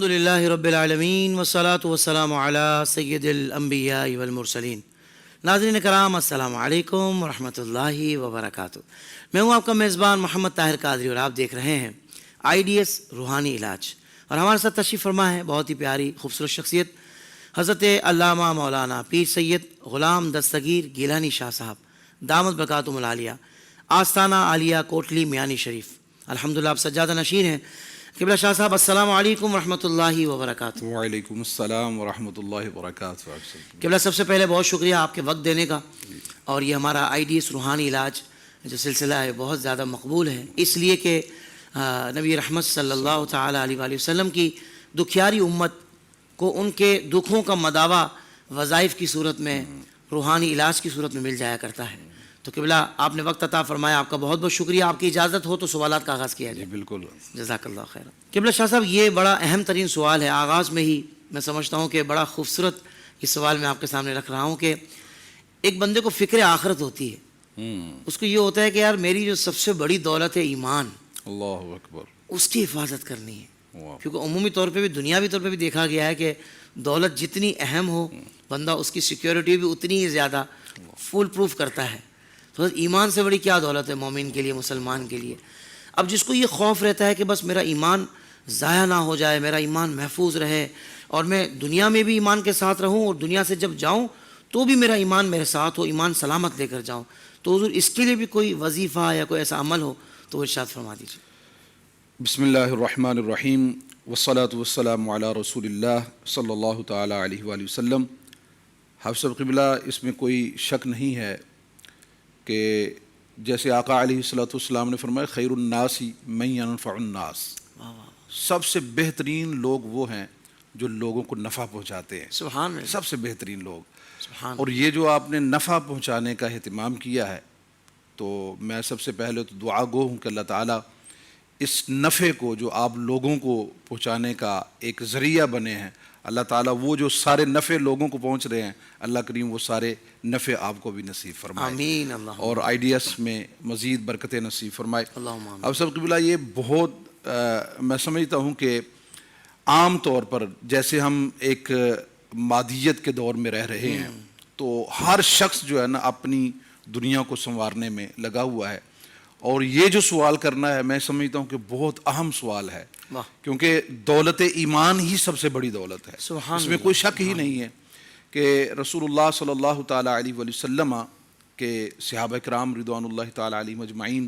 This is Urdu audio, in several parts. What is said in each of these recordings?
الحمدللہ رب العالمین والصلاة والسلام علی سید الانبیاء والمرسلین۔ ناظرین کرام السلام علیکم ورحمۃ اللہ وبرکاتہ۔ میں ہوں آپ کا میزبان محمد طاہر قادری اور آپ دیکھ رہے ہیں IDS روحانی علاج، اور ہمارے ساتھ تشریف فرما ہے بہت ہی پیاری خوبصورت شخصیت حضرت علامہ مولانا پیر سید غلام دستگیر گیلانی شاہ صاحب دامت برکاتہم العالیہ، آستانہ عالیہ کوٹلی میانی شریف۔ الحمدللہ آپ سجادہ نشین ہیں۔ قبلہ شاہ صاحب السلام علیکم ورحمۃ اللہ وبرکاتہ۔ وعلیکم السلام ورحمۃ اللہ وبرکاتہ۔ قبلہ سب سے پہلے بہت شکریہ آپ کے وقت دینے کا، اور یہ ہمارا IDS روحانی علاج جو سلسلہ ہے بہت زیادہ مقبول ہے، اس لیے کہ نبی رحمت صلی اللہ تعالیٰ علیہ وآلہ وسلم کی دکھیاری امت کو ان کے دکھوں کا مداوع وظائف کی صورت میں، روحانی علاج کی صورت میں مل جایا کرتا ہے۔ تو قبلہ آپ نے وقت عطا فرمایا، آپ کا بہت بہت شکریہ۔ آپ کی اجازت ہو تو سوالات کا آغاز کیا جائے؟ بالکل۔ جزاک اللہ خیر۔ قبلہ شاہ صاحب یہ بڑا اہم ترین سوال ہے، آغاز میں ہی میں سمجھتا ہوں کہ بڑا خوبصورت یہ سوال میں آپ کے سامنے رکھ رہا ہوں کہ ایک بندے کو فکر آخرت ہوتی ہے، اس کو یہ ہوتا ہے کہ یار میری جو سب سے بڑی دولت ہے ایمان، اللہ اکبر، اس کی حفاظت کرنی ہے۔ کیونکہ عمومی طور پہ بھی دنیاوی طور پہ بھی دیکھا گیا ہے کہ دولت جتنی اہم ہو بندہ اس کی سیکیورٹی بھی اتنی ہی زیادہ فول پروف کرتا ہے۔ تو ایمان سے بڑی کیا دولت ہے مومن کے لیے، مسلمان کے لیے؟ اب جس کو یہ خوف رہتا ہے کہ بس میرا ایمان ضائع نہ ہو جائے، میرا ایمان محفوظ رہے، اور میں دنیا میں بھی ایمان کے ساتھ رہوں اور دنیا سے جب جاؤں تو بھی میرا ایمان میرے ساتھ ہو، ایمان سلامت لے کر جاؤں، تو حضور اس کے لیے بھی کوئی وظیفہ یا کوئی ایسا عمل ہو تو ارشاد فرما دیجیے۔ بسم اللہ الرحمن الرحیم، والصلاة والسلام علی رسول اللہ صلی اللہ تعالیٰ علیہ وآلہ وسلم۔ حافظ قبلہ، اس میں کوئی شک نہیں ہے کہ جیسے آقا علیہ السلام نے فرمایا خیر الناس من ینفع الناس، سب سے بہترین لوگ وہ ہیں جو لوگوں کو نفع پہنچاتے ہیں، سبحان اللہ، سب سے بہترین لوگ۔ سبحان اور یہ جو آپ نے نفع پہنچانے کا اہتمام کیا ہے، تو میں سب سے پہلے تو دعا گو ہوں کہ اللہ تعالیٰ اس نفع کو جو آپ لوگوں کو پہنچانے کا ایک ذریعہ بنے ہیں، اللہ تعالیٰ وہ جو سارے نفع لوگوں کو پہنچ رہے ہیں، اللہ کریم وہ سارے نفع آپ کو بھی نصیب فرمائے، آمین، اللہ اور IDS میں مزید برکتیں نصیب فرمائے۔ اللہم آمین۔ اب سب قبلہ یہ بہت میں سمجھتا ہوں کہ عام طور پر جیسے ہم ایک مادیت کے دور میں رہ رہے ہیں، تو ہر شخص جو ہے نا اپنی دنیا کو سنوارنے میں لگا ہوا ہے، اور یہ جو سوال کرنا ہے میں سمجھتا ہوں کہ بہت اہم سوال ہے، کیونکہ دولت ایمان ہی سب سے بڑی دولت ہے، اس میں کوئی شک ہی نہیں ہے کہ رسول اللہ صلی اللہ تعالیٰ علیہ وآلہ وسلم کے صحابہ کرام رضوان اللہ تعالیٰ علیہم اجمعین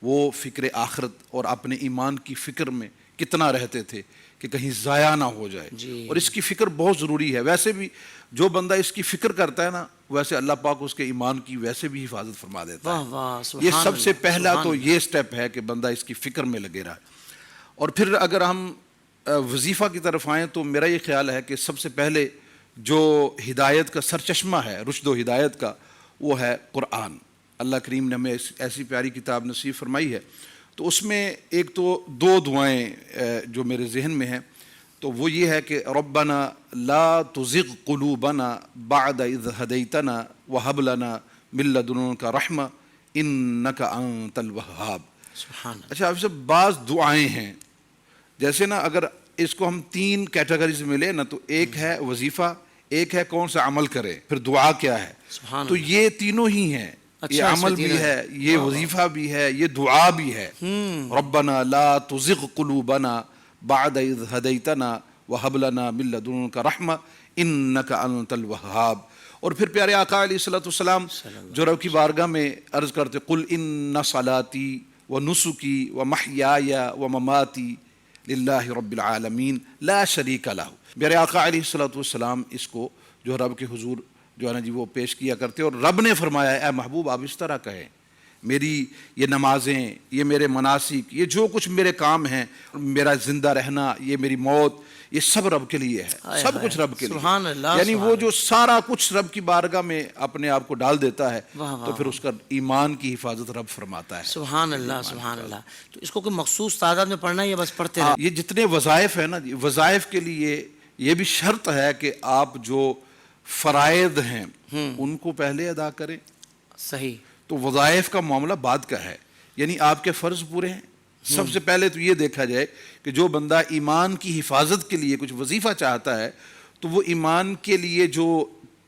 وہ فکر آخرت اور اپنے ایمان کی فکر میں کتنا رہتے تھے کہ کہیں ضائع نہ ہو جائے، اور اس کی فکر بہت ضروری ہے۔ ویسے بھی جو بندہ اس کی فکر کرتا ہے نا، ویسے اللہ پاک اس کے ایمان کی ویسے بھی حفاظت فرما دیتا ہے۔ یہ سب سے پہلا تو یہ سٹیپ ہے کہ بندہ اس کی فکر میں لگے رہا ہے۔ اور پھر اگر ہم وظیفہ کی طرف آئیں تو میرا یہ خیال ہے کہ سب سے پہلے جو ہدایت کا سرچشمہ ہے، رشد و ہدایت کا، وہ ہے قرآن۔ اللہ کریم نے ہمیں ایسی پیاری کتاب نصیب فرمائی ہے، تو اس میں ایک تو دو دعائیں جو میرے ذہن میں ہیں، تو وہ یہ ہے کہ ربنا لا تزغ قلوبنا بعد اذ ہدیتنا وہب لنا من لدنک رحمہ انک انت الوہاب۔ سبحان اللہ۔ اچھا، اب سے بعض دعائیں ہیں، جیسے نا اگر اس کو ہم تین کیٹیگریز میں لیں نا، تو ایک ہے وظیفہ، ایک ہے کون سا عمل کرے، پھر دعا کیا ہے، تو یہ تینوں ہی ہیں، یہ عمل بھی ہے، یہ وظیفہ بھی ہے، یہ دعا بھی ہے۔ ربنا لا تزغ قلوبنا بعد اذ ہدیتنا وہب لنا من لدنک رحمہ انک انت الوہاب۔ اور پھر پیارے آقا علیہ السلام جو رب کی بارگاہ میں عرض کرتے قل ان صلاتی ونسکی ومحیای ومماتی للہ رب العالمین لا شریک لہ۔ میرے آقا علیہ السلام اس کو جو رب کے حضور جو ہے نا جی وہ پیش کیا کرتے، اور رب نے فرمایا اے محبوب آپ اس طرح کہیں، میری یہ نمازیں، یہ میرے مناسک، یہ جو کچھ میرے کام ہیں، میرا زندہ رہنا، یہ میری موت، یہ سب رب کے لیے ہے، سب کچھ رب کے لیے، سبحان اللہ۔ یعنی وہ جو سارا کچھ رب کی بارگاہ میں اپنے آپ کو ڈال دیتا ہے تو پھر اس کا ایمان کی حفاظت رب فرماتا ہے۔ سبحان اللہ، سبحان اللہ۔ تو اس کو کوئی مخصوص تعداد میں پڑھنا ہے یا بس پڑھتے رہے؟ یہ جتنے وظائف ہیں نا، وظائف کے لیے یہ بھی شرط ہے کہ آپ جو فرائض ہیں ان کو پہلے ادا کریں۔ صحیح۔ تو وظائف کا معاملہ بعد کا ہے، یعنی آپ کے فرض پورے ہیں، سب سے پہلے تو یہ دیکھا جائے کہ جو بندہ ایمان کی حفاظت کے لیے کچھ وظیفہ چاہتا ہے تو وہ ایمان کے لیے جو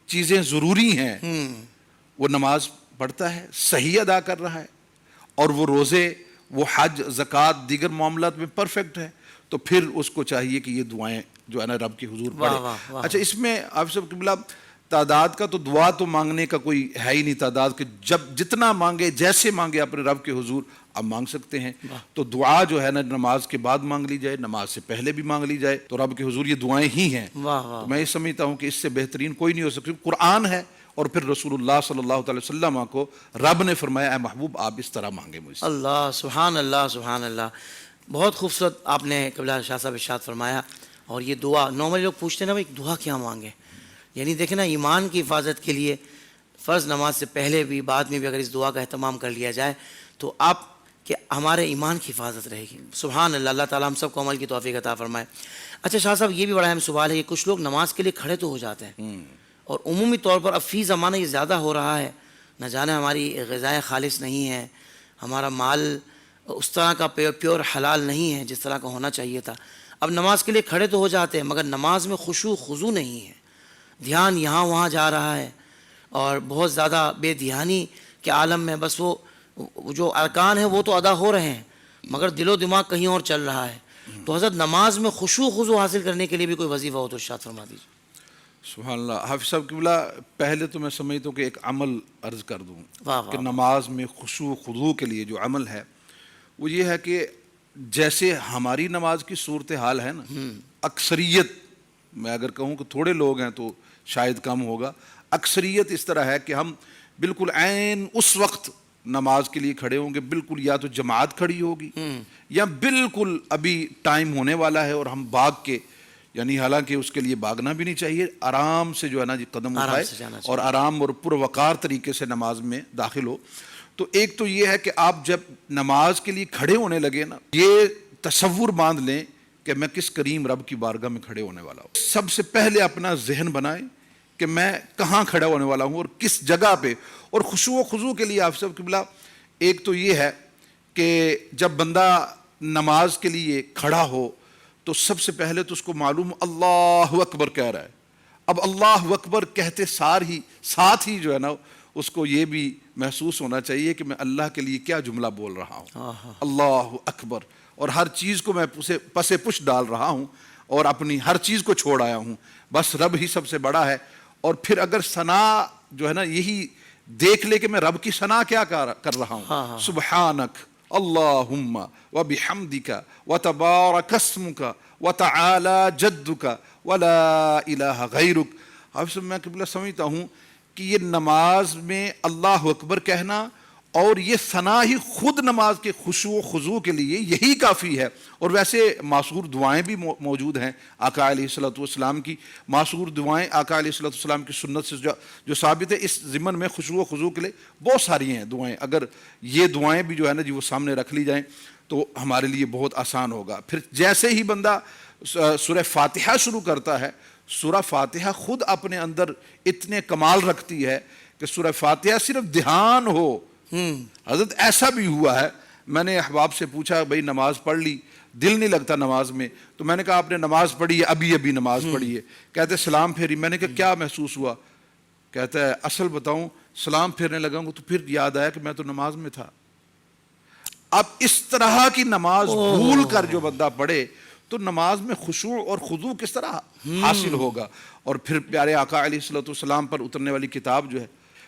چیزیں ضروری ہیں وہ نماز پڑھتا ہے، صحیح ادا کر رہا ہے، اور وہ روزے، وہ حج، زکوٰۃ، دیگر معاملات میں پرفیکٹ ہے، تو پھر اس کو چاہیے کہ یہ دعائیں جو ہے نا رب کے حضور پڑھے۔ اچھا، اس میں آپ سب قبلہ تعداد کا تو دعا تو مانگنے کا کوئی ہے ہی نہیں تعداد کہ جب جتنا مانگے، جیسے مانگے اپنے رب کے حضور آپ مانگ سکتے ہیں۔ تو دعا جو ہے نا نماز کے بعد مانگ لی جائے، نماز سے پہلے بھی مانگ لی جائے، تو رب کے حضور یہ دعائیں ہی ہیں۔ تو میں یہ سمجھتا ہوں کہ اس سے بہترین کوئی نہیں ہو سکتی۔ قرآن ہے، اور پھر رسول اللہ صلی اللہ علیہ وسلم کو رب نے فرمایا اے محبوب آپ اس طرح مانگے مجھ سے۔ اللہ، سبحان اللہ، سبحان اللہ، بہت خوبصورت آپ نے قبلہ شاہ صاحب ارشاد فرمایا۔ اور یہ دعا نارملی لوگ پوچھتے ہیں نا بھائی دعا کیا مانگے، یعنی دیکھیں نا ایمان کی حفاظت کے لیے فرض نماز سے پہلے بھی بعد میں بھی اگر اس دعا کا اہتمام کر لیا جائے تو آپ کہ ہمارے ایمان کی حفاظت رہے گی۔ سبحان اللہ، اللہ تعالیٰ ہم سب کو عمل کی توفیق عطا فرمائے۔ اچھا شاہ صاحب، یہ بھی بڑا اہم سوال ہے کہ کچھ لوگ نماز کے لیے کھڑے تو ہو جاتے ہیں، اور عمومی طور پر اب فی زمانہ یہ زیادہ ہو رہا ہے، نہ جانے ہماری غذائیں خالص نہیں ہیں، ہمارا مال اس طرح کا پیور حلال نہیں ہے جس طرح کا ہونا چاہیے تھا۔ اب نماز کے لیے کھڑے تو ہو جاتے ہیں مگر نماز میں خشوع خضوع نہیں ہے، دھیان یہاں وہاں جا رہا ہے، اور بہت زیادہ بے دھیانی کے عالم میں بس وہ جو ارکان ہیں وہ تو ادا ہو رہے ہیں مگر دل و دماغ کہیں اور چل رہا ہے۔ تو حضرت نماز میں خشوع خضوع حاصل کرنے کے لیے بھی کوئی وظیفہ ہو تو ارشاد فرما دیجیے۔ سبحان اللہ۔ حافظ صاحب قبلہ پہلے تو میں سمجھتا ہوں کہ ایک عمل عرض کر دوں کہ واہ نماز میں خشوع خضوع کے لیے جو عمل ہے وہ یہ ہے کہ جیسے ہماری نماز کی صورتحال ہے نا، اکثریت، میں اگر کہوں کہ تھوڑے لوگ ہیں تو شاید کم ہوگا، اکثریت اس طرح ہے کہ ہم بالکل عین اس وقت نماز کے لیے کھڑے ہوں گے، بالکل یا تو جماعت کھڑی ہوگی یا بالکل ابھی ٹائم ہونے والا ہے اور ہم بھاگ کے، یعنی حالانکہ اس کے لیے بھاگنا بھی نہیں چاہیے، آرام سے جو ہے نا جی قدم اٹھائے اور آرام اور پروقار طریقے سے نماز میں داخل ہو۔ تو ایک تو یہ ہے کہ آپ جب نماز کے لیے کھڑے ہونے لگے نا، یہ تصور باندھ لیں کہ میں کس کریم رب کی بارگاہ میں کھڑے ہونے والا ہوں۔ سب سے پہلے اپنا ذہن بنائیں کہ میں کہاں کھڑا ہونے والا ہوں اور کس جگہ پہ۔ اور خشوع و خضوع کے لیے آپ سب قبلہ ایک تو یہ ہے کہ جب بندہ نماز کے لیے کھڑا ہو تو سب سے پہلے تو اس کو معلوم اللہ اکبر کہہ رہا ہے۔ اب اللہ اکبر کہتے ساتھ ہی جو ہے نا اس کو یہ بھی محسوس ہونا چاہیے کہ میں اللہ کے لیے کیا جملہ بول رہا ہوں، اللہ اکبر، اور ہر چیز کو میں پس پش ڈال رہا ہوں اور اپنی ہر چیز کو چھوڑ آیا ہوں، بس رب ہی سب سے بڑا ہے۔ اور پھر اگر ثنا جو ہے نا یہی دیکھ لے کہ میں رب کی ثنا کیا کر رہا ہوں، سبحانک اللہم وبحمدک وتبارک اسمک وتعالی جدک ولا الہ غیرک۔ اب میں قبلہ سمجھتا ہوں کہ یہ نماز میں اللہ اکبر کہنا اور یہ ثنا ہی خود نماز کے خشوع و خضوع کے لیے یہی کافی ہے۔ اور ویسے معصور دعائیں بھی موجود ہیں آقا علیہ الصلوۃ والسلام کی، معصور دعائیں آقا علیہ الصلوۃ والسلام کی سنت سے جو ثابت ہے اس ضمن میں خشوع و خضوع کے لیے بہت ساری ہیں دعائیں۔ اگر یہ دعائیں بھی جو ہے نا جی وہ سامنے رکھ لی جائیں تو ہمارے لیے بہت آسان ہوگا۔ پھر جیسے ہی بندہ سورہ فاتحہ شروع کرتا ہے، سورہ فاتحہ خود اپنے اندر اتنے کمال رکھتی ہے کہ سورہ فاتحہ صرف دھیان ہو۔ حضرت ایسا بھی ہوا ہے، میں نے احباب سے پوچھا بھائی نماز پڑھ لی، دل نہیں لگتا نماز میں، تو میں نے کہا آپ نے نماز پڑھی ہے؟ ابھی نماز پڑھی ہے۔ کہتے سلام پھیری۔ میں نے کہا کیا محسوس ہوا؟ کہتا ہے اصل بتاؤں سلام پھیرنے لگا ہوں تو پھر یاد آیا کہ میں تو نماز میں تھا۔ اب اس طرح کی نماز بھول کر جو بندہ پڑھے تو نماز میں خشوع اور خضوع کس طرح حاصل ہوگا؟ اور پھر پیارے آقا علیہ الصلوۃ والسلام پر اترنے والی کتاب جو ہے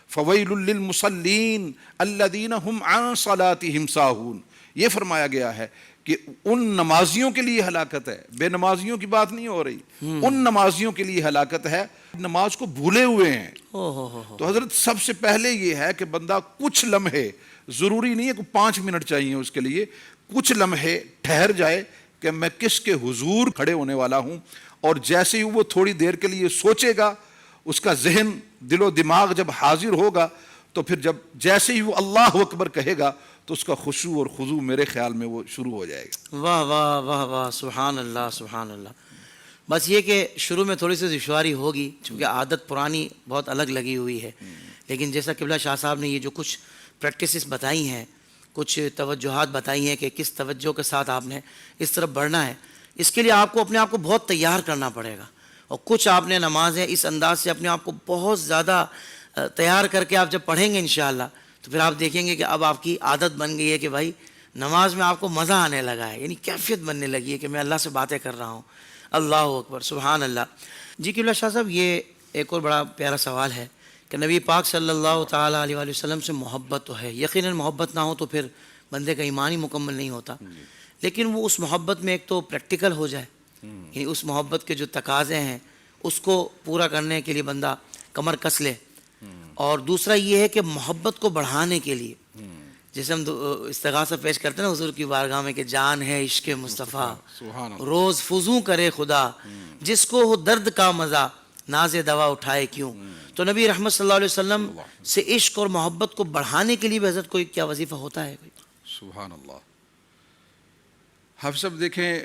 فویل للمصلین الذین هم عن صلاتهم ساہون، یہ فرمایا گیا ہے کہ ان نمازیوں کے لیے ہلاکت ہے، بے نمازیوں کی بات نہیں ہو رہی، ان نمازیوں کے لیے ہلاکت ہے نماز کو بھولے ہوئے ہیں۔ تو حضرت سب سے پہلے یہ ہے کہ بندہ کچھ لمحے، ضروری نہیں ہے کہ 5 منٹ چاہیے اس کے لیے، کچھ لمحے ٹھہر جائے کہ میں کس کے حضور کھڑے ہونے والا ہوں، اور جیسے ہی وہ تھوڑی دیر کے لیے سوچے گا، اس کا ذہن دل و دماغ جب حاضر ہوگا تو پھر جیسے ہی وہ اللہ اکبر کہے گا تو اس کا خشوع اور خضوع میرے خیال میں وہ شروع ہو جائے گا۔ واہ واہ واہ واہ، سبحان اللہ سبحان اللہ۔ بس یہ کہ شروع میں تھوڑی سی دشواری ہوگی چونکہ عادت پرانی بہت الگ لگی ہوئی ہے، لیکن جیسا قبلہ شاہ صاحب نے یہ جو کچھ پریکٹسز بتائی ہیں، کچھ توجہات بتائی ہیں کہ کس توجہ کے ساتھ آپ نے اس طرف بڑھنا ہے. اس کے لیے آپ کو اپنے آپ کو بہت تیار کرنا پڑے گا, اور کچھ آپ نے نمازیں اس انداز سے اپنے آپ کو بہت زیادہ تیار کر کے آپ جب پڑھیں گے انشاءاللہ, تو پھر آپ دیکھیں گے کہ اب آپ کی عادت بن گئی ہے کہ بھائی نماز میں آپ کو مزہ آنے لگا ہے, یعنی کیفیت بننے لگی ہے کہ میں اللہ سے باتیں کر رہا ہوں. اللہ اکبر, سبحان اللہ. جی قبلہ شاہ صاحب, یہ ایک اور بڑا پیارا سوال ہے کہ نبی پاک صلی اللہ تعالیٰ علیہ وآلہ وسلم سے محبت تو ہے, یقیناً محبت نہ ہو تو پھر بندے کا ایمان ہی مکمل نہیں ہوتا, لیکن وہ اس محبت میں ایک تو پریکٹیکل ہو جائے, یعنی اس محبت کے جو تقاضے ہیں اس کو پورا کرنے کے لیے بندہ کمر کس لے, اور دوسرا یہ ہے کہ محبت کو بڑھانے کے لیے جیسے ہم استغاثہ پیش کرتے ہیں نا حضور کی بارگاہ میں کہ جان ہے عشق مصطفیٰ, روز فضوں کرے خدا, جس کو ہو درد کا مزہ ناز دوا اٹھائے کیوں. تو نبی رحمت صلی اللہ علیہ وسلم سے عشق اور محبت کو بڑھانے کے لیے بھی حضرت کوئی کیا وظیفہ ہوتا ہے؟ سبحان اللہ. حافظ صاحب دیکھیں,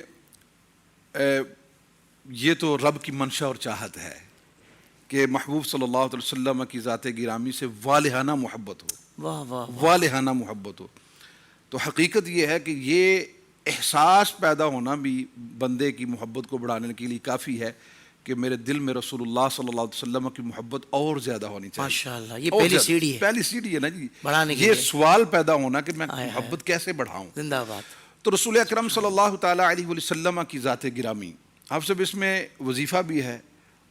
یہ تو رب کی منشا اور چاہت ہے کہ محبوب صلی اللہ علیہ وسلم کی ذات گرامی سے والہانہ محبت ہو, واہ واہ, والہانہ محبت ہو. تو حقیقت یہ ہے کہ یہ احساس پیدا ہونا بھی بندے کی محبت کو بڑھانے کے لیے کافی ہے کہ میرے دل میں رسول اللہ صلی اللہ علیہ وسلم کی محبت اور زیادہ ہونی چاہیے. ماشاءاللہ, یہ پہلی سیڑھی ہے, پہلی سیڑھی ہے نا جی, بڑھانے کی. یہ سوال پیدا ہونا کہ میں محبت کیسے بڑھاؤں. زندہ باد. تو رسول اکرم صلی اللہ تعالیٰ علیہ وسلم کی ذات گرامی, آپ سب اس میں وظیفہ بھی ہے,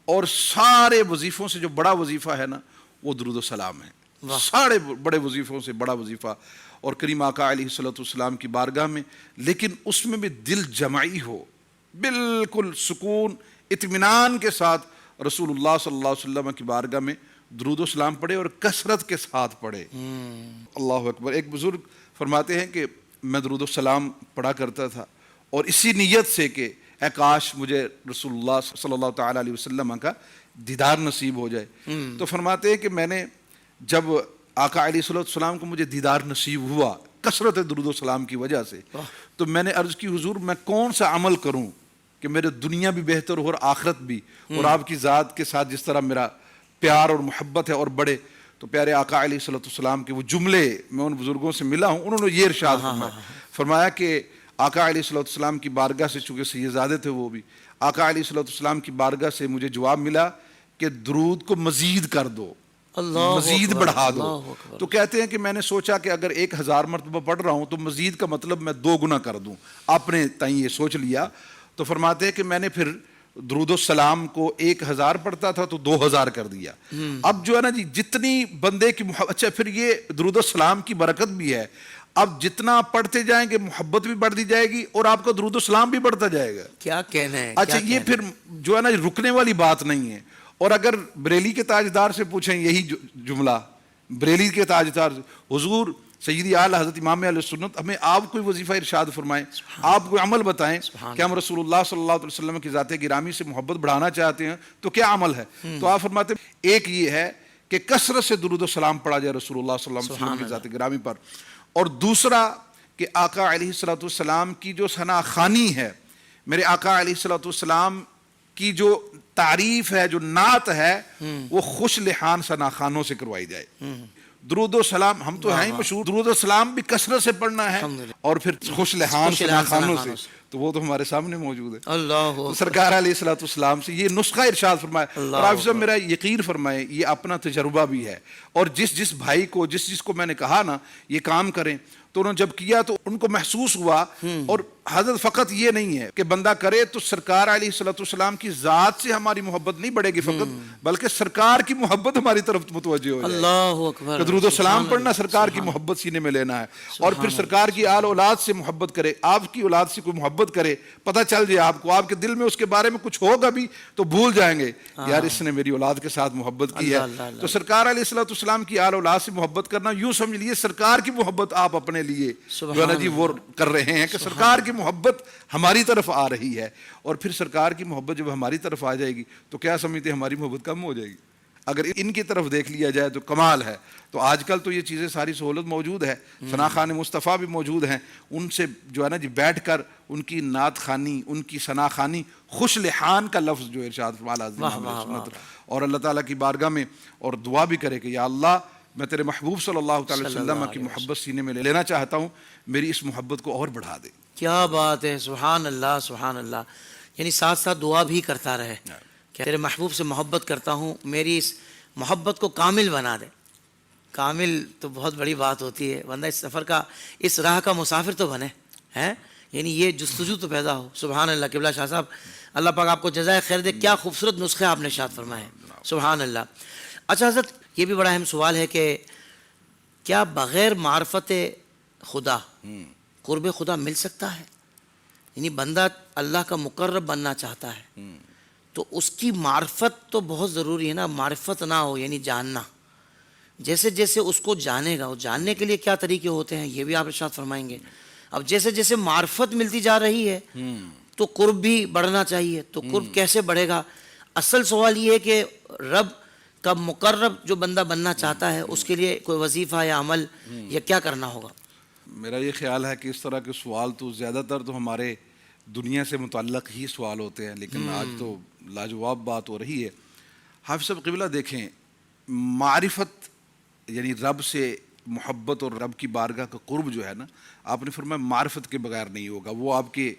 اور سارے وظیفوں سے جو بڑا وظیفہ ہے نا وہ درود و سلام ہے. سارے بڑے وظیفوں سے بڑا وظیفہ, اور کریم آقا علیہ الصلوۃ والسلام کی بارگاہ میں, لیکن اس میں بھی دل جمعی ہو, بالکل سکون اطمینان کے ساتھ رسول اللہ صلی اللہ علیہ وسلم کی بارگاہ میں درود و سلام پڑھے, اور کثرت کے ساتھ پڑھے. اللہ اکبر. ایک بزرگ فرماتے ہیں کہ میں درود و سلام پڑھا کرتا تھا, اور اسی نیت سے کہ اے کاش مجھے رسول اللہ صلی اللہ تعالیٰ علیہ وسلم کا دیدار نصیب ہو جائے. تو فرماتے ہیں کہ میں نے جب آقا علیہ الصلوۃ والسلام کو مجھے دیدار نصیب ہوا کثرت درود و سلام کی وجہ سے, تو میں نے عرض کی حضور میں کون سا عمل کروں کہ میرے دنیا بھی بہتر ہو اور آخرت بھی, اور آپ کی ذات کے ساتھ جس طرح میرا پیار اور محبت ہے اور بڑھے. تو پیارے آقا علیہ الصلوۃ والسلام کے وہ جملے, میں ان بزرگوں سے ملا ہوں, انہوں نے یہ ارشاد فرمایا کہ آقا علیہ الصلوۃ والسلام کی بارگاہ سے, چونکہ سیدزادے تھے وہ بھی, آقا علیہ الصلوۃ والسلام کی بارگاہ سے مجھے جواب ملا کہ درود کو مزید کر دو, مزید بڑھا دو. تو کہتے ہیں کہ میں نے سوچا کہ اگر 1000 مرتبہ پڑھ رہا ہوں تو مزید کا مطلب میں 2 گنا کر دوں, آپ نے تائیں یہ سوچ لیا. تو فرماتے ہیں کہ میں نے پھر درود و سلام کو 1000 پڑھتا تھا تو 2000 کر دیا. اب جو ہے نا جی جتنی بندے کی محبت, اچھا پھر یہ درود و سلام کی برکت بھی ہے, اب جتنا پڑھتے جائیں گے محبت بھی بڑھتی جائے گی اور آپ کا درود و سلام بھی بڑھتا جائے گا. کیا کہنا ہے. اچھا یہ پھر جو ہے نا رکنے والی بات نہیں ہے. اور اگر بریلی کے تاجدار سے پوچھیں یہی جملہ, بریلی کے تاجدار حضور سیدی اعلیٰ حضرت امام اہل سنت, ہمیں آپ کوئی وظیفہ ارشاد فرمائیں, آپ کوئی عمل بتائیں کہ ہم رسول اللہ صلی اللہ علیہ وسلم کی ذات گرامی سے محبت بڑھانا چاہتے ہیں تو کیا عمل ہے. تو آپ فرماتے ہیں ایک یہ ہے کہ کثرت سے درود و سلام پڑھا جائے رسول اللہ صلی اللہ علیہ وسلم کی ذات گرامی پر, اور دوسرا کہ آقا علیہ الصلوۃ والسلام کی جو ثنا خوانی ہے, میرے آقا علیہ الصلوۃ والسلام کی جو تعریف ہے, جو نعت ہے, وہ خوش لحان ثنا خوانوں سے کروائی جائے. درود و سلام ہم تو ہیں ہی مشہور, درود و سلام بھی کثرت سے پڑھنا ہے, اور پھر خوش لحان ثنا خوانوں سے, تو وہ تو ہمارے سامنے موجود ہے. اللہ سرکار علیہ الصلوۃ والسلام سے یہ نسخہ ارشاد فرمایا. اور آپ صاحب میرا یقین فرمائے, یہ اپنا تجربہ بھی ہے, اور جس بھائی کو جس کو میں نے کہا نا یہ کام کریں, تو انہوں نے جب کیا تو ان کو محسوس ہوا. اور حضرت فقط یہ نہیں ہے کہ بندہ کرے تو سرکار علیہ الصلوۃ والسلام کی ذات سے ہماری محبت نہیں بڑھے گی فقط, بلکہ سرکار کی محبت ہماری طرف متوجہ ہو جائے. اللہ اکبر. درود و سلام پڑھنا, سرکار کی محبت سینے میں لینا ہے, اور پھر سرکار کی آل اولاد سے محبت کرے, آپ کی اولاد سے کوئی محبت کرے, پتہ چل جائے آپ کو, آپ کے دل میں اس کے بارے میں کچھ ہوگا بھی تو بھول جائیں گے یار اس نے میری اولاد کے ساتھ محبت کی ہے. تو سرکار علیہ الصلوۃ والسلام کی آل اولاد سے محبت کرنا, یوں سمجھ لیجیے سرکار کی محبت آپ اپنے لیے جو ہے نا جی وہ کر رہے ہیں کہ سرکار کی محبت ہماری طرف آ رہی ہے. اور پھر سرکار کی محبت جب ہماری طرف آ جائے گی تو کیا سمجھتے ہماری محبت کم ہو جائے گی. اگر ان کی طرف دیکھ لیا جائے تو کمال ہے. تو آج کل تو یہ چیزیں ساری سہولت موجود ہے, ثنا خوان مصطفیٰ بھی موجود ہیں, ان سے جو ہے نا جی بیٹھ کر ان کی نعت خوانی, ان کی ثنا خوانی, خوش لحان کا لفظ جو ارشاد فرمایا اور اللہ تعالیٰ کی بارگاہ میں اور دعا بھی کرے کہ یا اللہ میں تیرے محبوب صلی اللہ تعالی صلی وسلم اللہ کی علیہ محبت سینے میں لینا چاہتا ہوں، میری اس محبت کو اور بڑھا دے. کیا بات ہے، سبحان اللہ سبحان اللہ. یعنی ساتھ ساتھ دعا بھی کرتا رہے کہ تیرے محبوب سے محبت کرتا ہوں، میری اس محبت کو کامل بنا دے. کامل تو بہت بڑی بات ہوتی ہے، بندہ اس سفر کا، اس راہ کا مسافر تو بنے ہیں. یعنی یہ جستجو تو پیدا ہو. سبحان اللہ. قبلہ شاہ صاحب اللہ پاک آپ کو جزائے خیر دے. کیا خوبصورت نسخے آپ نے ارشاد فرمائے. سبحان اللہ. اچھا حضرت، یہ بھی بڑا اہم سوال ہے کہ کیا بغیر معرفت خدا قرب خدا مل سکتا ہے؟ یعنی بندہ اللہ کا مقرب بننا چاہتا ہے تو اس کی معرفت تو بہت ضروری ہے نا. معرفت نہ ہو یعنی جاننا. جیسے جیسے اس کو جانے گا، وہ جاننے کے لیے کیا طریقے ہوتے ہیں یہ بھی آپ ارشاد فرمائیں گے. اب جیسے جیسے معرفت ملتی جا رہی ہے تو قرب بھی بڑھنا چاہیے. تو قرب کیسے بڑھے گا؟ اصل سوال یہ ہے کہ رب کا مقرب جو بندہ بننا چاہتا ہے اس کے لیے کوئی وظیفہ یا عمل یا کیا کرنا ہوگا؟ میرا یہ خیال ہے کہ اس طرح کے سوال تو زیادہ تر تو ہمارے دنیا سے متعلق ہی سوال ہوتے ہیں، لیکن آج تو لاجواب بات ہو رہی ہے. حافظ صاحب قبلہ دیکھیں، معرفت یعنی رب سے محبت اور رب کی بارگاہ کا قرب جو ہے نا، آپ نے فرمایا معرفت کے بغیر نہیں ہوگا. وہ آپ کے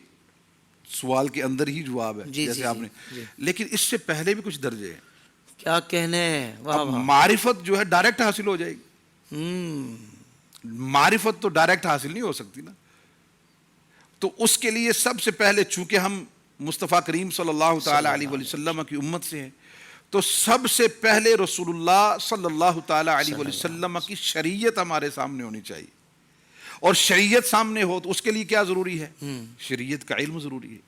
سوال کے اندر ہی جواب ہے جیسے آپ نے. لیکن اس سے پہلے بھی کچھ درجے ہیں. کیا کہنے. اب معرفت جو ہے ڈائریکٹ حاصل ہو جائے گی. معرفت تو ڈائریکٹ حاصل نہیں ہو سکتی نا. تو اس کے لیے سب سے پہلے، چونکہ ہم مصطفیٰ کریم صلی اللہ تعالی علیہ وسلم کی امت سے ہیں، تو سب سے پہلے رسول اللہ صلی اللہ تعالی علیہ وسلم کی شریعت ہمارے سامنے ہونی چاہیے. اور شریعت سامنے ہو تو اس کے لیے کیا ضروری ہے؟ شریعت کا علم ضروری ہے.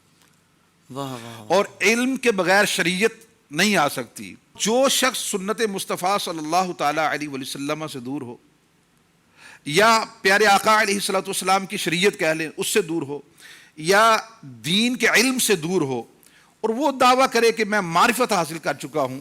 واہ واہ. اور علم کے بغیر شریعت نہیں آ سکتی. جو شخص سنت مصطفیٰ صلی اللہ تعالی علیہ وسلم سے دور ہو، یا پیارے آقا علیہ الصلوۃ والسلام کی شریعت کہہ لیں اس سے دور ہو، یا دین کے علم سے دور ہو، اور وہ دعویٰ کرے کہ میں معرفت حاصل کر چکا ہوں،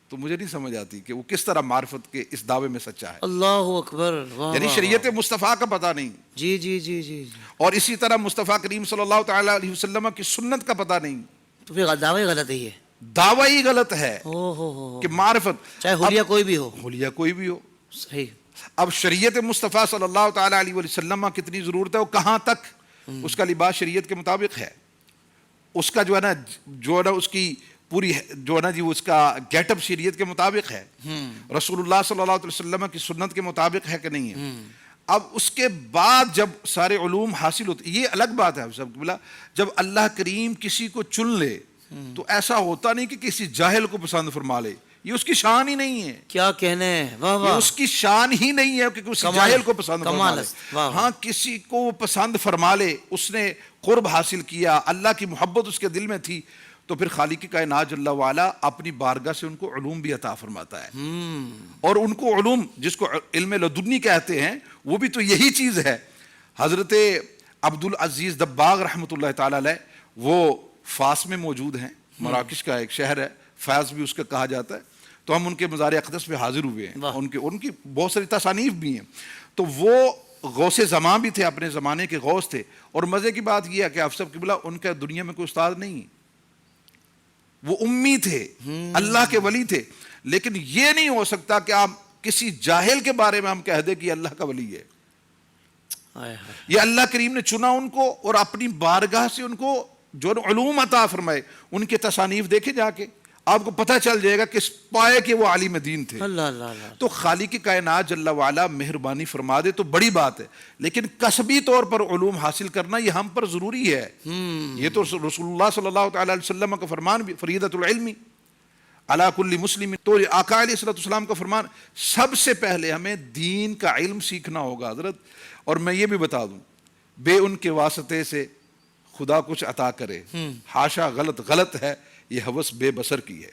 تو مجھے نہیں سمجھ آتی کہ وہ کس طرح معرفت کے اس دعوے میں سچا ہے. اللہ اکبر. یعنی شریعت مصطفیٰ کا پتہ نہیں. جی جی جی جی. اور اسی طرح مصطفیٰ کریم صلی اللہ تعالی علیہ وسلم کی سنت کا پتہ نہیں. تو پھر دعوی غلط ہے. یہ دعویٰ ہی غلط ہے ہو کہ معرفت، چاہے حلیہ کوئی بھی ہو. حلیہ کوئی بھی ہو. صحیح. اب شریعت مصطفیٰ صلی اللہ تعالی علیہ وسلم کتنی ضرورت ہے، وہ کہاں تک اس کا لباس شریعت کے مطابق ہے، اس کا جو ہے نا اس کی پوری جو ہے نا اس کا گیٹ اپ شریعت کے مطابق ہے، رسول اللہ صلی اللہ علیہ وسلم کی سنت کے مطابق ہے کہ نہیں ہے. اب اس کے بعد جب سارے علوم حاصل ہوتے، یہ الگ بات ہے سب بلا. جب اللہ کریم کسی کو چن لے تو ایسا ہوتا نہیں کہ کسی جاہل کو پسند فرما لے. یہ اس کی شان ہی نہیں ہے. کیا کہنے. واہ یہ واہ. اس کی شان ہی نہیں ہے کہ کسی جاہل کو پسند فرما لے. ہاں، کسی کو وہ پسند فرما لے، اس نے قرب حاصل کیا، اللہ کی محبت اس کے دل میں تھی، تو پھر خالق کائنات جل وعلا اپنی بارگاہ سے ان کو علوم بھی عطا فرماتا ہے. اور ان کو علوم جس کو علم لدنی کہتے ہیں، وہ بھی تو یہی چیز ہے. حضرت عبدالعزیز دباغ رحمۃ اللہ تعالی علیہ وہ فاس میں موجود ہیں. مراکش کا ایک شہر ہے، فیض بھی اس کا کہا جاتا ہے. تو ہم ان کے مزار اقدس پہ حاضر ہوئے ہیں. ان کی بہت ساری تصانیف بھی ہیں. تو وہ غوث زمان بھی تھے، اپنے زمانے کے غوث تھے. اور مزے کی بات یہ ہے کہ افسر قبلہ ان کا دنیا میں کوئی استاد نہیں، وہ امی تھے، اللہ کے ولی تھے. لیکن یہ نہیں ہو سکتا کہ آپ کسی جاہل کے بارے میں ہم کہہ دیں کہ یہ اللہ کا ولی ہے. یہ اللہ کریم نے چنا ان کو اور اپنی بارگاہ سے ان کو جو علوم عطا فرمائے. ان کے تصانیف دیکھے جا کے آپ کو پتہ چل جائے گا کس پائے کے وہ عالم دین تھے. اللہ اللہ اللہ. تو خالق کائنات جل وعلا مہربانی فرما دے تو بڑی بات ہے، لیکن کسبی طور پر علوم حاصل کرنا یہ ہم پر ضروری ہے. یہ تو رسول اللہ صلی اللہ تعالی علیہ وسلم کا فرمان بھی، فریضۃ العلم علی کل مسلم. تو آقا علیہ الصلوۃ والسلام کا فرمان، سب سے پہلے ہمیں دین کا علم سیکھنا ہوگا حضرت. اور میں یہ بھی بتا دوں، بے ان کے واسطے سے خدا کچھ عطا کرے، حاشا، غلط ہے. یہ ہوس بے بسر کی ہے.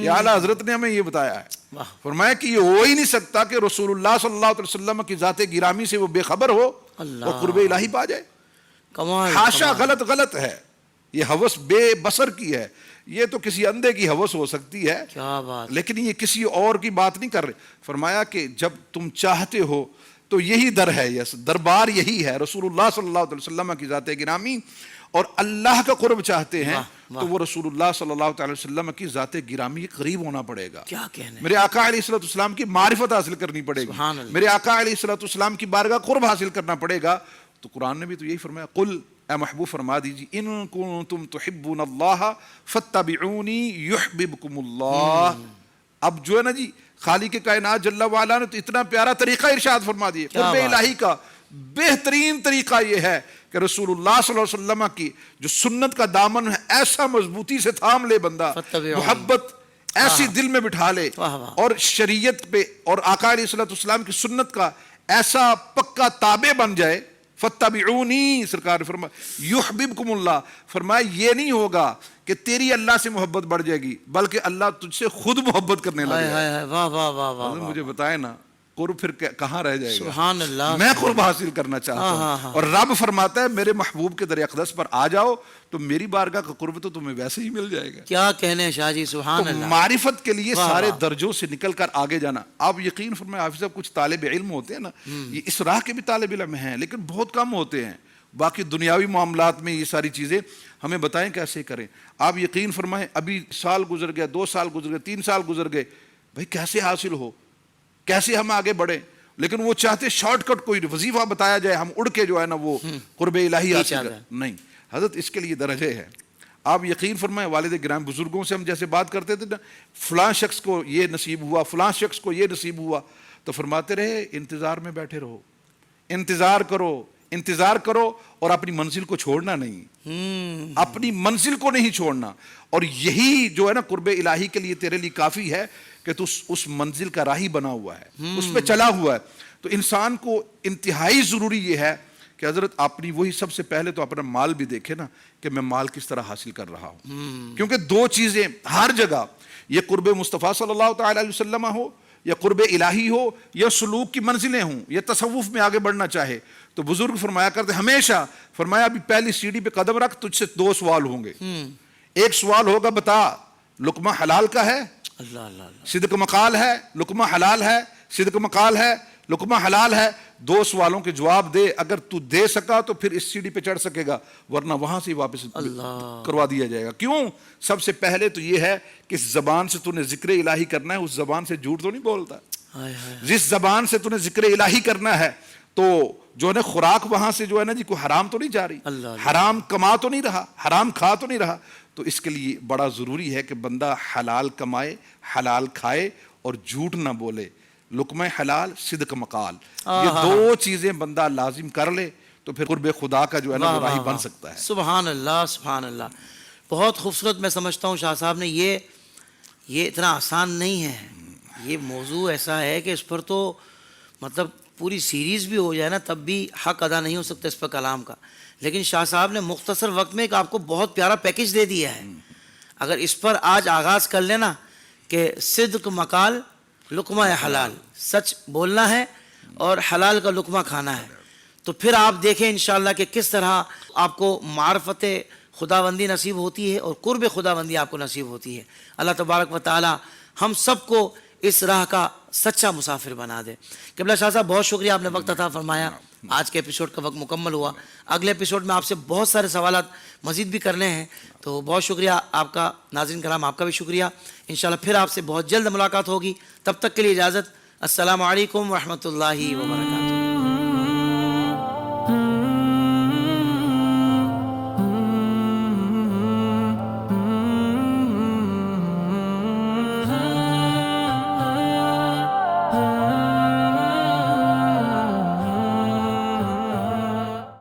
یہ اعلیٰ حضرت نے ہمیں یہ بتایا ہے، فرمایا کہ یہ ہو ہی نہیں سکتا کہ رسول اللہ صلی اللہ علیہ وسلم کی ذات گرامی سے وہ بے خبر ہو اور قرب الہی پا جائے. حاشا، غلط ہے. یہ ہوس بے بسر کی ہے. یہ تو کسی اندھے کی ہوس ہو سکتی ہے، لیکن یہ کسی اور کی بات نہیں کر رہے. فرمایا کہ جب تم چاہتے ہو تو یہی در ہے، دربار یہی ہے، رسول اللہ صلی اللہ علیہ وسلم کی ذات گرامی اور اللہ کا قرب چاہتے ہیں واہ، واہ۔ تو وہ رسول اللہ صلی اللہ تعالی وسلم کی ذات گرامی کے قریب ہونا پڑے گا. کیا کہنے. میرے آقا علیہ الصلوۃ والسلام کی معرفت حاصل کرنی پڑے گی. سبحان اللہ. میرے آقا علیہ الصلوۃ والسلام کی بارگاہ قرب حاصل کرنا پڑے گا. تو قرآن نے بھی تو یہی فرمایا، قل اے محبوب فرما دیجیے، ان کنتم تحبون اللہ فاتبعونی یحببکم اللہ. اب جو ہے نا جی خالق کائنات جل وعلا نے تو اتنا پیارا طریقہ ارشاد فرما دیا. قرب الہی کا بہترین طریقہ یہ ہے کہ رسول اللہ صلی اللہ علیہ وسلم کی جو سنت کا دامن ہے ایسا مضبوطی سے تھام لے بندہ، محبت ایسی دل میں بٹھا لے اور شریعت پہ اور آقا علیہ الصلوۃ والسلام کی سنت کا ایسا پکا تابع بن جائے. فاتبعونی سرکار نے فرمایا یحببکم اللہ، فرمایا یہ نہیں ہوگا کہ تیری اللہ سے محبت بڑھ جائے گی بلکہ اللہ تجھ سے خود محبت کرنے لگے گا. واہ واہ واہ واہ. مجھے بتائے نا قرب پھر کہاں رہ جائے گا. سبحان اللہ. میں قرب حاصل کرنا چاہتا ہوں اور رب فرماتا ہے میرے محبوب کے در اقدس پر آ جاؤ تو میری بارگاہ کا قرب تو تمہیں ویسے ہی مل جائے گا. کیا کہنے شاہ جی، سبحان تو اللہ. معرفت کے لیے سارے درجوں سے نکل کر آگے جانا. آپ یقین فرمائیں حافظ صاحب کچھ طالب علم ہوتے ہیں نا، یہ اس راہ کے بھی طالب علم ہیں لیکن بہت کم ہوتے ہیں. باقی دنیاوی معاملات میں یہ ساری چیزیں ہمیں بتائیں کیسے کریں. آپ یقین فرمائیں ابھی سال گزر گیا، 2 سال گزر گئے، 3 سال گزر گئے، بھائی کیسے حاصل ہو، کیسے ہم آگے بڑھیں، لیکن وہ چاہتے شارٹ کٹ کوئی وظیفہ بتایا جائے ہم اڑ کے جو ہے نا وہ قرب الہی حاصل کریں. نہیں حضرت، اس کے لیے درجے ہیں. آپ یقین فرمائیں والد گرامی بزرگوں سے ہم جیسے بات کرتے تھے نا، فلاں شخص کو یہ نصیب ہوا، فلاں شخص کو یہ نصیب ہوا، تو فرماتے رہے انتظار میں بیٹھے رہو، انتظار کرو، انتظار کرو اور اپنی منزل کو چھوڑنا نہیں، اپنی منزل کو نہیں چھوڑنا. اور یہی جو ہے نا قرب الہی کے لیے تیرے لیے کافی ہے کہ تو اس منزل کا راہی بنا ہوا ہے، اس پہ چلا ہوا ہے. تو انسان کو انتہائی ضروری یہ ہے کہ حضرت اپنی وہی سب سے پہلے تو اپنا مال بھی دیکھے نا کہ میں مال کس طرح حاصل کر رہا ہوں. کیونکہ 2 چیزیں ہر جگہ، یہ قرب مصطفیٰ صلی اللہ تعالی علیہ وسلم ہو یا قرب الہی ہو یا سلوک کی منزلیں ہوں یا تصوف میں آگے بڑھنا چاہے، تو بزرگ فرمایا کرتے ہمیشہ، فرمایا ابھی پہلی سیڑھی پہ قدم رکھ، تجھ سے 2 سوال ہوں گے. ایک سوال ہوگا بتا لقمہ حلال کا ہے، اللہ اللہ اللہ. صدق مقال ہے، لقمہ حلال ہے، صدق مقال ہے، لقمہ حلال ہے. 2 سوالوں کے جواب دے، اگر تو دے سکا تو پھر اس سیڑھی پہ چڑھ سکے گا، ورنہ وہاں سے واپس کروا دیا جائے گا. کیوں؟ سب سے پہلے تو یہ ہے کہ اس زبان سے تو نے ذکر الہی کرنا ہے، اس زبان سے جھوٹ تو نہیں بولتا. جس زبان سے تو نے ذکر الہی کرنا ہے تو جو ہے نا خوراک وہاں سے جو ہے نا جی کوئی حرام تو نہیں جا رہی، حرام کما تو نہیں رہا، حرام کھا تو نہیں رہا. تو اس کے لیے بڑا ضروری ہے کہ بندہ حلال کمائے، حلال کھائے اور جھوٹ نہ بولے. لقمہ حلال، صدق مقال، یہ 2 چیزیں بندہ لازم کر لے تو پھر قرب خدا کا جو ہے نا وہ راہی بن سکتا ہے. سبحان اللہ سبحان اللہ. بہت خوبصورت. میں سمجھتا ہوں شاہ صاحب نے یہ اتنا آسان نہیں ہے. یہ موضوع ایسا ہے کہ اس پر تو مطلب پوری سیریز بھی ہو جائے نا تب بھی حق ادا نہیں ہو سکتا اس پر کلام کا. لیکن شاہ صاحب نے مختصر وقت میں ایک آپ کو بہت پیارا پیکج دے دیا ہے. اگر اس پر آج آغاز کر لینا کہ صدق مقال، لقمہ حلال، سچ بولنا ہے اور حلال کا لقمہ کھانا ہے، تو پھر آپ دیکھیں انشاءاللہ کہ کس طرح آپ کو معرفت خداوندی نصیب ہوتی ہے اور قرب خداوندی آپ کو نصیب ہوتی ہے. اللہ تبارک و تعالی ہم سب کو اس راہ کا سچا مسافر بنا دے. قبلہ شاہ صاحب بہت شکریہ، آپ نے وقت عطا فرمایا. آج کے ایپیسوڈ کا وقت مکمل ہوا. اگلے ایپیسوڈ میں آپ سے بہت سارے سوالات مزید بھی کرنے ہیں، تو بہت شکریہ آپ کا. ناظرین کرام آپ کا بھی شکریہ. انشاءاللہ پھر آپ سے بہت جلد ملاقات ہوگی. تب تک کے لیے اجازت. السلام علیکم ورحمۃ اللہ وبرکاتہ.